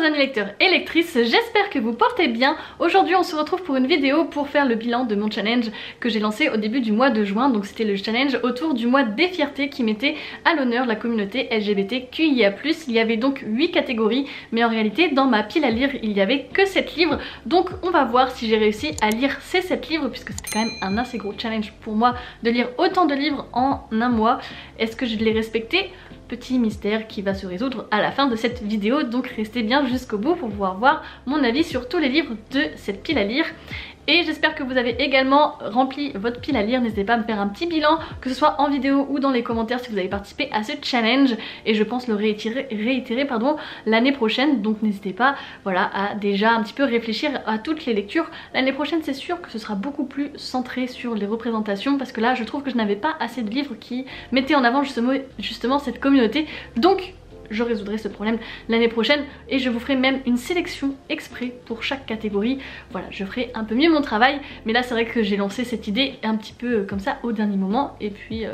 amis lecteurs et lectrices, j'espère que vous portez bien. Aujourd'hui on se retrouve pour une vidéo pour faire le bilan de mon challenge que j'ai lancé au début du mois de juin. Donc c'était le challenge autour du mois des fiertés qui mettait à l'honneur la communauté LGBTQIA+. Il y avait donc 8 catégories, mais en réalité dans ma pile à lire il y avait que 7 livres. Donc on va voir si j'ai réussi à lire ces 7 livres, puisque c'était quand même un assez gros challenge pour moi de lire autant de livres en un mois. Est-ce que je l'ai respecté? Petit mystère qui va se résoudre à la fin de cette vidéo, donc restez bien jusqu'au bout pour pouvoir voir mon avis sur tous les livres de cette pile à lire. Et j'espère que vous avez également rempli votre pile à lire. N'hésitez pas à me faire un petit bilan, que ce soit en vidéo ou dans les commentaires si vous avez participé à ce challenge. Et je pense le réitérer l'année prochaine. Donc n'hésitez pas voilà, à déjà un petit peu réfléchir à toutes les lectures. L'année prochaine c'est sûr que ce sera beaucoup plus centré sur les représentations, parce que là je trouve que je n'avais pas assez de livres qui mettaient en avant justement cette communauté. Donc je résoudrai ce problème l'année prochaine et je vous ferai même une sélection exprès pour chaque catégorie. Voilà, je ferai un peu mieux mon travail, mais là c'est vrai que j'ai lancé cette idée un petit peu comme ça au dernier moment, et puis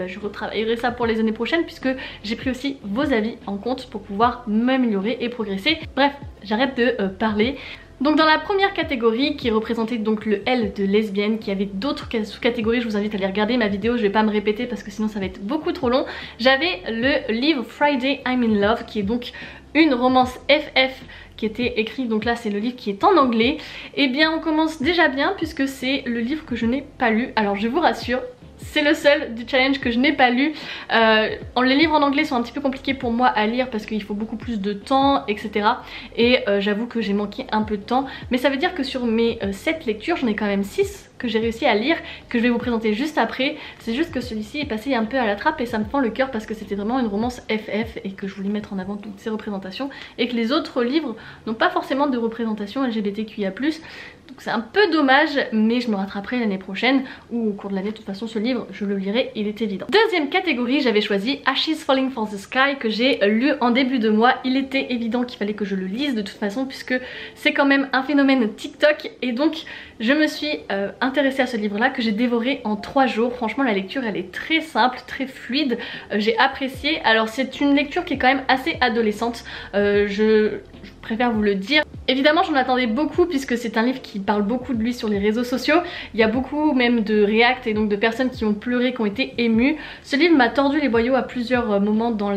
je retravaillerai ça pour les années prochaines, puisque j'ai pris aussi vos avis en compte pour pouvoir m'améliorer et progresser. Bref, j'arrête de parler. Donc dans la première catégorie qui représentait donc le L de lesbienne, qui avait d'autres sous-catégories, je vous invite à aller regarder ma vidéo, je vais pas me répéter parce que sinon ça va être beaucoup trop long. J'avais le livre Friday I'm in Love, qui est donc une romance FF qui était écrit, donc là c'est le livre qui est en anglais. Et bien on commence déjà bien puisque c'est le livre que je n'ai pas lu. Alors je vous rassure, c'est le seul du challenge que je n'ai pas lu. Les livres en anglais sont un petit peu compliqués pour moi à lire parce qu'il faut beaucoup plus de temps, etc. Et j'avoue que j'ai manqué un peu de temps. Mais ça veut dire que sur mes 7 lectures, j'en ai quand même 6 que j'ai réussi à lire, que je vais vous présenter juste après. C'est juste que celui-ci est passé un peu à la trappe et ça me fend le cœur parce que c'était vraiment une romance FF et que je voulais mettre en avant toutes ces représentations, et que les autres livres n'ont pas forcément de représentation LGBTQIA+. Donc c'est un peu dommage, mais je me rattraperai l'année prochaine, ou au cours de l'année. De toute façon ce livre je le lirai, il est évident. Deuxième catégorie, j'avais choisi Ashes Falling from the Sky, que j'ai lu en début de mois. Il était évident qu'il fallait que je le lise de toute façon, puisque c'est quand même un phénomène TikTok, et donc je me suis intéressée à ce livre là que j'ai dévoré en 3 jours. Franchement la lecture elle est très simple, très fluide, j'ai apprécié. Alors c'est une lecture qui est quand même assez adolescente, je préfère vous le dire. Évidemment j'en attendais beaucoup puisque c'est un livre qui parle beaucoup de lui sur les réseaux sociaux. Il y a beaucoup même de react et donc de personnes qui ont pleuré, qui ont été émues. Ce livre m'a tordu les boyaux à plusieurs moments dans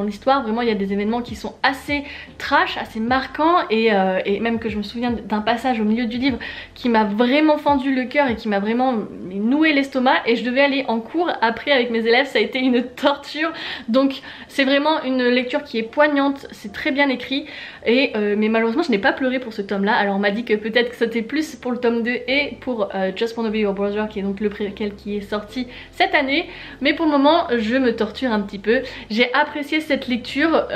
l'histoire. Vraiment il y a des événements qui sont assez trash, assez marquants, et même que je me souviens d'un passage au milieu du livre qui m'a vraiment fendu le cœur et qui m'a vraiment noué l'estomac, et je devais aller en cours après avec mes élèves. Ça a été une torture. Donc c'est vraiment une lecture qui est poignante, c'est très bien écrit, et mais malheureusement je n'ai pas pleuré pour ce tome là. Alors on m'a dit que peut-être que c'était plus pour le tome 2 et pour Just Wanna Be Your Brother, qui est donc le préquel qui est sorti cette année, mais pour le moment je me torture un petit peu. J'ai apprécié cette lecture,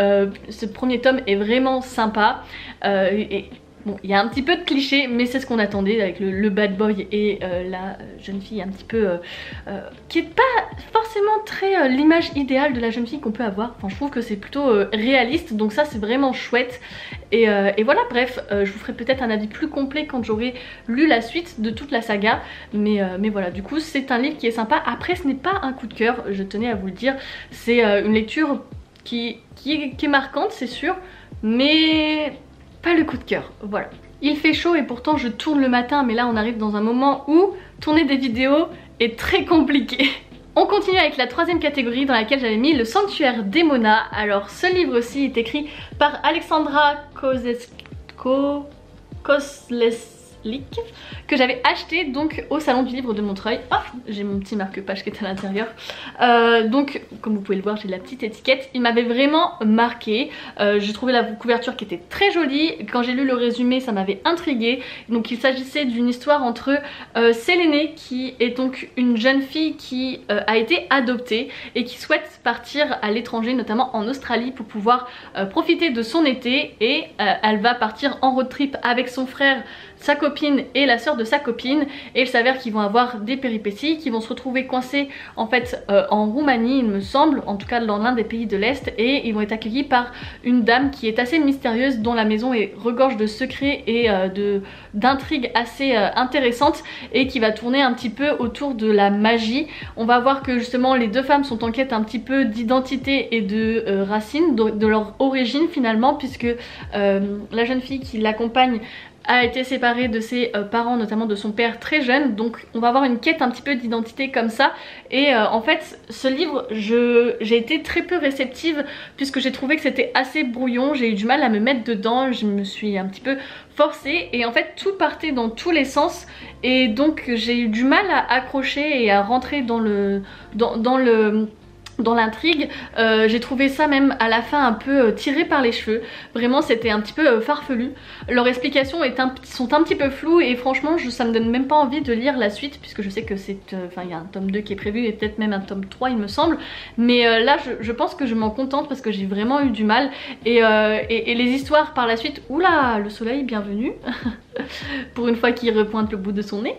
ce premier tome est vraiment sympa, et bon, il y a un petit peu de clichés, mais c'est ce qu'on attendait avec le bad boy et la jeune fille un petit peu qui est pas forcément très l'image idéale de la jeune fille qu'on peut avoir. Enfin je trouve que c'est plutôt réaliste, donc ça c'est vraiment chouette. Et voilà, bref, je vous ferai peut-être un avis plus complet quand j'aurai lu la suite de toute la saga, mais voilà, du coup c'est un livre qui est sympa. Après ce n'est pas un coup de cœur, je tenais à vous le dire. C'est une lecture qui est marquante, c'est sûr, mais pas le coup de cœur, voilà. Il fait chaud et pourtant je tourne le matin, mais là on arrive dans un moment où tourner des vidéos est très compliqué. On continue avec la troisième catégorie dans laquelle j'avais mis Le Sanctuaire d'Emona. Alors ce livre-ci est écrit par Alexandra Kozleslik, que j'avais acheté donc au salon du livre de Montreuil. Oh, j'ai mon petit marque-page qui est à l'intérieur. Donc comme vous pouvez le voir, j'ai la petite étiquette. Il m'avait vraiment marqué. J'ai trouvé la couverture qui était très jolie. Quand j'ai lu le résumé, ça m'avait intriguée. Donc il s'agissait d'une histoire entre Sélénée, qui est donc une jeune fille qui a été adoptée et qui souhaite partir à l'étranger, notamment en Australie, pour pouvoir profiter de son été, et elle va partir en road trip avec son frère, sa copine et la sœur de sa copine, et il s'avère qu'ils vont avoir des péripéties, qu'ils vont se retrouver coincés en fait en Roumanie il me semble, en tout cas dans l'un des pays de l'Est, et ils vont être accueillis par une dame qui est assez mystérieuse, dont la maison regorge de secrets et d'intrigues assez intéressantes, et qui va tourner un petit peu autour de la magie. On va voir que justement les deux femmes sont en quête un petit peu d'identité et de racines, de leur origine finalement, puisque la jeune fille qui l'accompagne a été séparée de ses parents, notamment de son père très jeune, donc on va avoir une quête un petit peu d'identité comme ça. Et en fait ce livre, j'ai été très peu réceptive puisque j'ai trouvé que c'était assez brouillon, j'ai eu du mal à me mettre dedans, je me suis un petit peu forcée et en fait tout partait dans tous les sens, et donc j'ai eu du mal à accrocher et à rentrer dans l'intrigue. J'ai trouvé ça même à la fin un peu tiré par les cheveux, vraiment c'était un petit peu farfelu, leurs explications sont un petit peu floues et franchement ça me donne même pas envie de lire la suite, puisque je sais que c'est il y a un tome 2 qui est prévu et peut-être même un tome 3 il me semble, mais là je pense que je m'en contente parce que j'ai vraiment eu du mal, et les histoires par la suite, oula le soleil bienvenue pour une fois qu'il repointe le bout de son nez,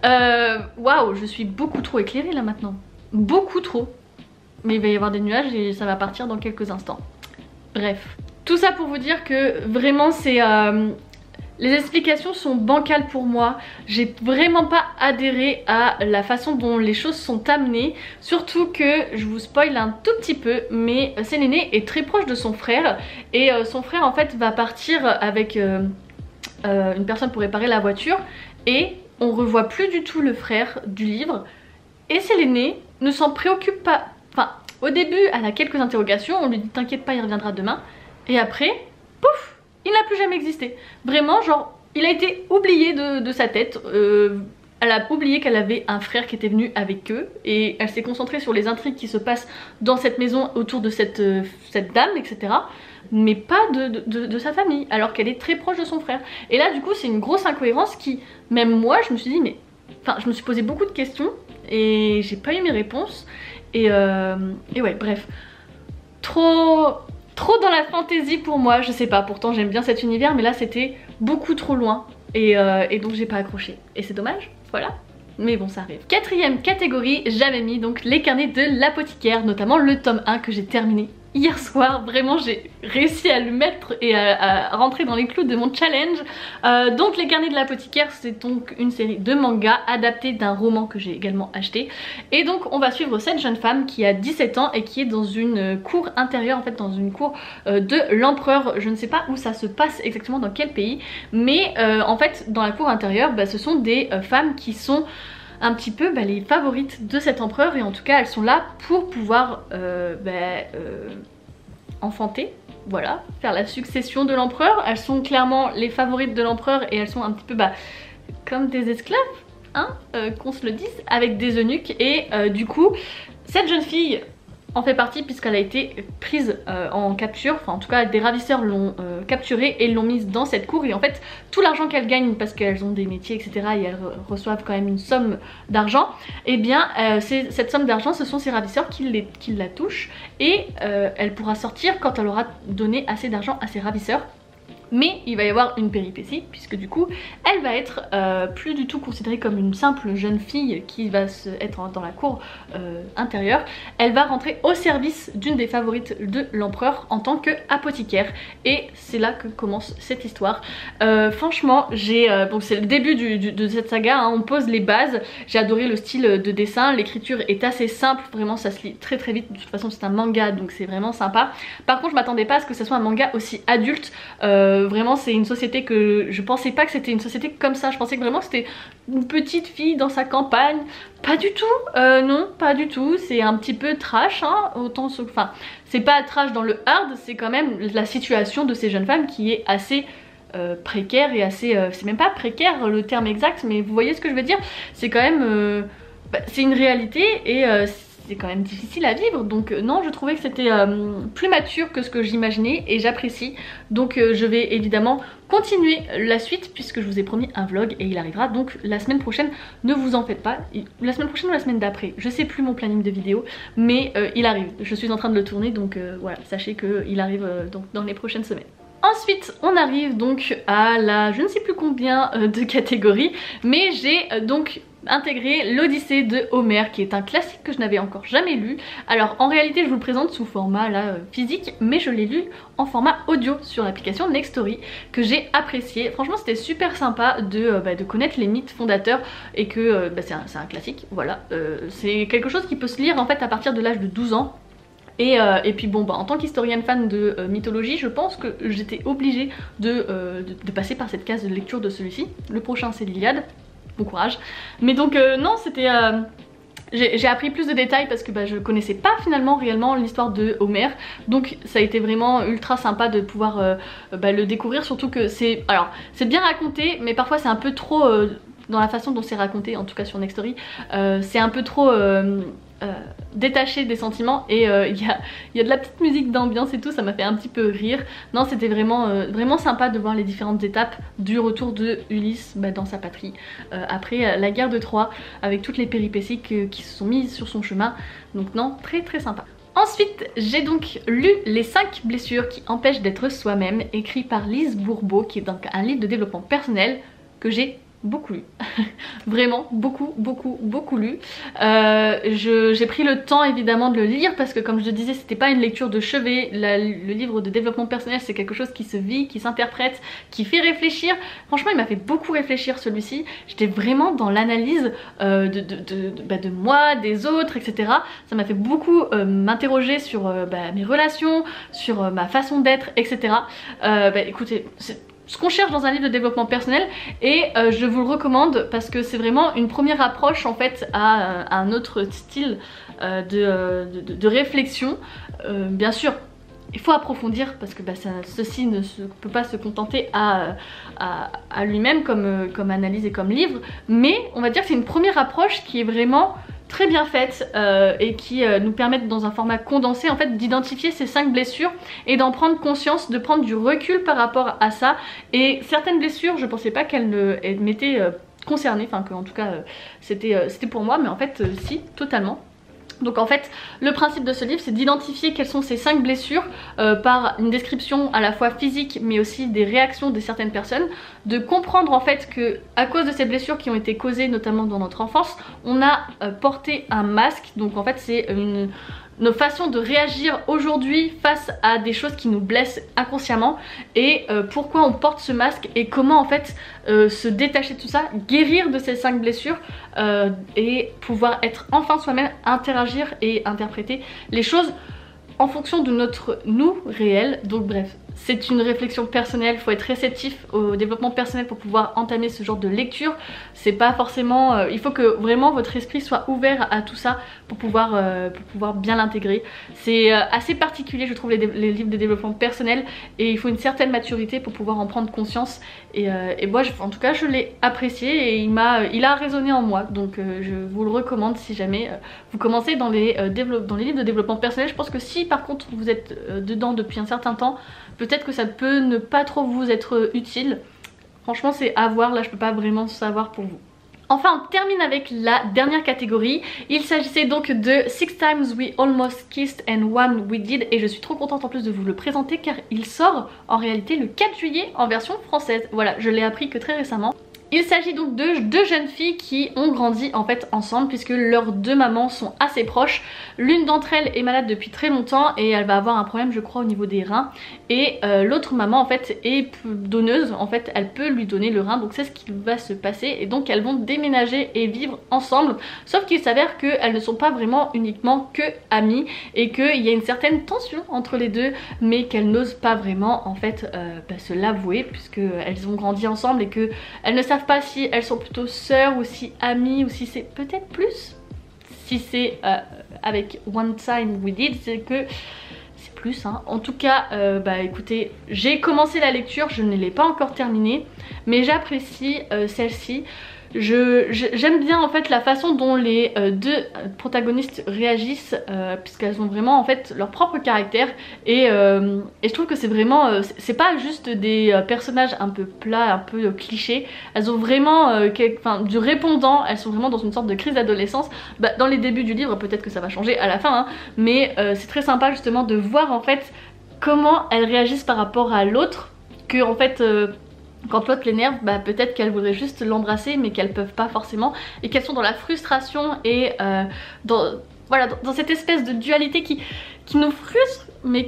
waouh je suis beaucoup trop éclairée là maintenant, beaucoup trop. Mais il va y avoir des nuages et ça va partir dans quelques instants. Bref. Tout ça pour vous dire que vraiment c'est... les explications sont bancales pour moi. J'ai vraiment pas adhéré à la façon dont les choses sont amenées. Surtout que, je vous spoil un tout petit peu, mais Selene est très proche de son frère. Et son frère en fait va partir avec une personne pour réparer la voiture. Et on revoit plus du tout le frère du livre. Et Selene ne s'en préoccupe pas. Enfin, au début, elle a quelques interrogations, on lui dit t'inquiète pas, il reviendra demain. Et après, pouf, il n'a plus jamais existé. Vraiment, genre, il a été oublié de sa tête. Elle a oublié qu'elle avait un frère qui était venu avec eux. Et elle s'est concentrée sur les intrigues qui se passent dans cette maison autour de cette dame, etc. Mais pas de sa famille, alors qu'elle est très proche de son frère. Et là, du coup, c'est une grosse incohérence qui, même moi, je me suis dit, mais... Enfin, je me suis posé beaucoup de questions et j'ai pas eu mes réponses. Et ouais, bref, trop dans la fantaisie pour moi, je sais pas, pourtant j'aime bien cet univers, mais là c'était beaucoup trop loin, et donc j'ai pas accroché, et c'est dommage, voilà. Mais bon, ça arrive. Quatrième catégorie, j'avais mis donc les carnets de l'apothicaire, notamment le tome 1 que j'ai terminé hier soir. Vraiment j'ai réussi à le mettre et à rentrer dans les clous de mon challenge. Donc les carnets de l'apothicaire, c'est donc une série de mangas adaptés d'un roman que j'ai également acheté. Et donc on va suivre cette jeune femme qui a 17 ans et qui est dans une cour intérieure, en fait dans une cour de l'empereur. Je ne sais pas où ça se passe exactement, dans quel pays, mais en fait dans la cour intérieure, ce sont des femmes qui sont un petit peu les favorites de cet empereur, et en tout cas elles sont là pour pouvoir enfanter, voilà, faire la succession de l'empereur. Elles sont clairement les favorites de l'empereur et elles sont un petit peu comme des esclaves, hein, qu'on se le dise, avec des eunuques. Et du coup cette jeune fille en fait partie puisqu'elle a été prise en capture, enfin en tout cas des ravisseurs l'ont capturée et l'ont mise dans cette cour, et en fait tout l'argent qu'elles gagnent, parce qu'elles ont des métiers etc et elles reçoivent quand même une somme d'argent, et bien cette somme d'argent ce sont ces ravisseurs qui la touchent, et elle pourra sortir quand elle aura donné assez d'argent à ses ravisseurs. Mais il va y avoir une péripétie, puisque du coup elle va être plus du tout considérée comme une simple jeune fille qui va être dans la cour intérieure. Elle va rentrer au service d'une des favorites de l'empereur en tant qu'apothicaire, et c'est là que commence cette histoire. Franchement donc c'est le début de cette saga, hein, on pose les bases. J'ai adoré le style de dessin, l'écriture est assez simple, vraiment ça se lit très très vite. De toute façon c'est un manga donc c'est vraiment sympa. Par contre je m'attendais pas à ce que ce soit un manga aussi adulte. Vraiment c'est une société que je pensais pas que c'était une société comme ça, je pensais que vraiment c'était une petite fille dans sa campagne. Pas du tout, non pas du tout, c'est un petit peu trash, hein, enfin c'est pas trash dans le hard, c'est quand même la situation de ces jeunes femmes qui est assez précaire et assez, c'est même pas précaire le terme exact, mais vous voyez ce que je veux dire, c'est quand même, c'est une réalité, et c'est quand même difficile à vivre. Donc non, je trouvais que c'était plus mature que ce que j'imaginais, et j'apprécie. Donc je vais évidemment continuer la suite, puisque je vous ai promis un vlog, et il arrivera donc la semaine prochaine. Ne vous en faites pas, la semaine prochaine ou la semaine d'après, je sais plus mon planning de vidéo, mais il arrive. Je suis en train de le tourner, donc voilà, sachez qu'il arrive donc dans les prochaines semaines. Ensuite on arrive donc à la je ne sais plus combien de catégories, mais j'ai donc intégré l'Odyssée de Homère qui est un classique que je n'avais encore jamais lu. Alors en réalité je vous le présente sous format là, physique, mais je l'ai lu en format audio sur l'application Nextory que j'ai apprécié. Franchement c'était super sympa de connaître les mythes fondateurs et que c'est un classique, voilà. C'est quelque chose qui peut se lire en fait à partir de l'âge de 12 ans. Et puis bon, en tant qu'historienne fan de mythologie, je pense que j'étais obligée de passer par cette case de lecture de celui-ci. Le prochain c'est l'Iliade, bon courage. Mais donc non, c'était... j'ai appris plus de détails parce que je connaissais pas finalement réellement l'histoire de Homère. Donc ça a été vraiment ultra sympa de pouvoir le découvrir, surtout que c'est... Alors c'est bien raconté, mais parfois c'est un peu trop... dans la façon dont c'est raconté, en tout cas sur Nextory, c'est un peu trop... détaché des sentiments et il y a de la petite musique d'ambiance et tout, ça m'a fait un petit peu rire. Non, c'était vraiment sympa de voir les différentes étapes du retour de Ulysse dans sa patrie après la guerre de Troie, avec toutes les péripéties qui se sont mises sur son chemin. Donc non, très sympa. Ensuite, j'ai donc lu Les 5 blessures qui empêchent d'être soi-même, écrit par Lise Bourbeau, qui est donc un livre de développement personnel que j'ai beaucoup lu. Vraiment beaucoup lu. J'ai pris le temps évidemment de le lire parce que comme je le disais, c'était pas une lecture de chevet. Le livre de développement personnel c'est quelque chose qui se vit, qui s'interprète, qui fait réfléchir. Franchement il m'a fait beaucoup réfléchir celui-ci. J'étais vraiment dans l'analyse de moi, des autres, etc. Ça m'a fait beaucoup m'interroger sur mes relations, sur ma façon d'être, etc. Écoutez, ce qu'on cherche dans un livre de développement personnel, et je vous le recommande parce que c'est vraiment une première approche en fait à un autre style de réflexion. Bien sûr il faut approfondir parce que ceci ne peut pas se contenter à lui-même comme analyse et comme livre, mais on va dire que c'est une première approche qui est vraiment très bien faite et qui nous permettent dans un format condensé en fait d'identifier ces 5 blessures et d'en prendre conscience, de prendre du recul par rapport à ça. Et certaines blessures je pensais pas qu'elles m'étaient concernées, enfin que en tout cas c'était pour moi, mais en fait si, totalement. Donc en fait le principe de ce livre c'est d'identifier quelles sont ces 5 blessures par une description à la fois physique mais aussi des réactions de certaines personnes, de comprendre en fait que à cause de ces blessures qui ont été causées notamment dans notre enfance, on a porté un masque. Donc en fait c'est nos façons de réagir aujourd'hui face à des choses qui nous blessent inconsciemment, et pourquoi on porte ce masque et comment en fait se détacher de tout ça, guérir de ces 5 blessures et pouvoir être enfin soi-même, interagir et interpréter les choses en fonction de notre nous réel. Donc bref, c'est une réflexion personnelle, il faut être réceptif au développement personnel pour pouvoir entamer ce genre de lecture. C'est pas forcément... il faut que vraiment votre esprit soit ouvert à tout ça pour pouvoir bien l'intégrer. C'est assez particulier je trouve les livres de développement personnel, et il faut une certaine maturité pour pouvoir en prendre conscience. Et moi en tout cas je l'ai apprécié et il a résonné en moi, donc je vous le recommande si jamais vous commencez dans les livres de développement personnel. Je pense que si par contre vous êtes dedans depuis un certain temps, peut-être que ça peut ne pas trop vous être utile. Franchement c'est à voir, là je peux pas vraiment savoir pour vous. Enfin on termine avec la dernière catégorie. Il s'agissait donc de Six Times We Almost Kissed and One We Did, et je suis trop contente en plus de vous le présenter car il sort en réalité le 4 juillet en version française. Voilà, je l'ai appris que très récemment. Il s'agit donc de 2 jeunes filles qui ont grandi en fait ensemble puisque leurs 2 mamans sont assez proches. L'une d'entre elles est malade depuis très longtemps et elle va avoir un problème je crois au niveau des reins, et l'autre maman en fait est donneuse, en fait elle peut lui donner le rein, donc c'est ce qui va se passer, et donc elles vont déménager et vivre ensemble. Sauf qu'il s'avère qu'elles ne sont pas vraiment uniquement que amies et qu'il y a une certaine tension entre les deux, mais qu'elles n'osent pas vraiment en fait se l'avouer puisqu'elles ont grandi ensemble et qu'elles ne savent pas si elles sont plutôt sœurs ou si amies, ou si c'est peut-être plus. Si c'est avec One Time We Did, c'est que c'est plus hein. En tout cas écoutez, j'ai commencé la lecture, je ne l'ai pas encore terminée, mais j'apprécie celle-ci. J'aime bien en fait la façon dont les 2 protagonistes réagissent puisqu'elles ont vraiment en fait leur propre caractère, et je trouve que c'est vraiment c'est pas juste des personnages un peu plats, un peu clichés. Elles ont vraiment du répondant, elles sont vraiment dans une sorte de crise d'adolescence. Dans les débuts du livre peut-être que ça va changer à la fin hein, mais c'est très sympa justement de voir en fait comment elles réagissent par rapport à l'autre, que en fait quand l'autre l'énerve, bah peut-être qu'elles voudraient juste l'embrasser mais qu'elles peuvent pas forcément, et qu'elles sont dans la frustration et voilà, dans cette espèce de dualité qui nous frustre mais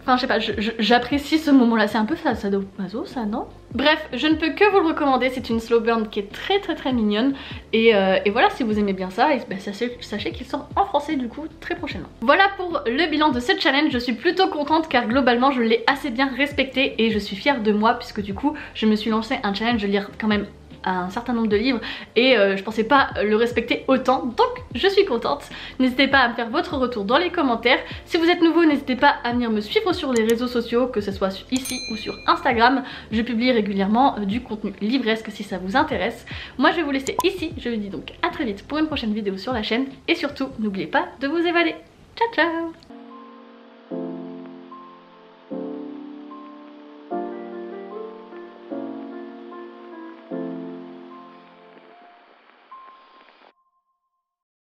enfin je sais pas, j'apprécie ce moment là, c'est un peu sadomaso ça, non? Bref, je ne peux que vous le recommander, c'est une slow burn qui est très mignonne et voilà, si vous aimez bien ça, bah, sachez qu'il sort en français du coup très prochainement. Voilà pour le bilan de ce challenge, je suis plutôt contente car globalement je l'ai assez bien respecté et je suis fière de moi puisque du coup je me suis lancé un challenge de lire quand même un certain nombre de livres et je pensais pas le respecter autant, donc je suis contente. N'hésitez pas à me faire votre retour dans les commentaires. Si vous êtes nouveau, n'hésitez pas à venir me suivre sur les réseaux sociaux, que ce soit ici ou sur Instagram. Je publie régulièrement du contenu livresque si ça vous intéresse. Moi je vais vous laisser ici, je vous dis donc à très vite pour une prochaine vidéo sur la chaîne et surtout n'oubliez pas de vous évader. Ciao ciao.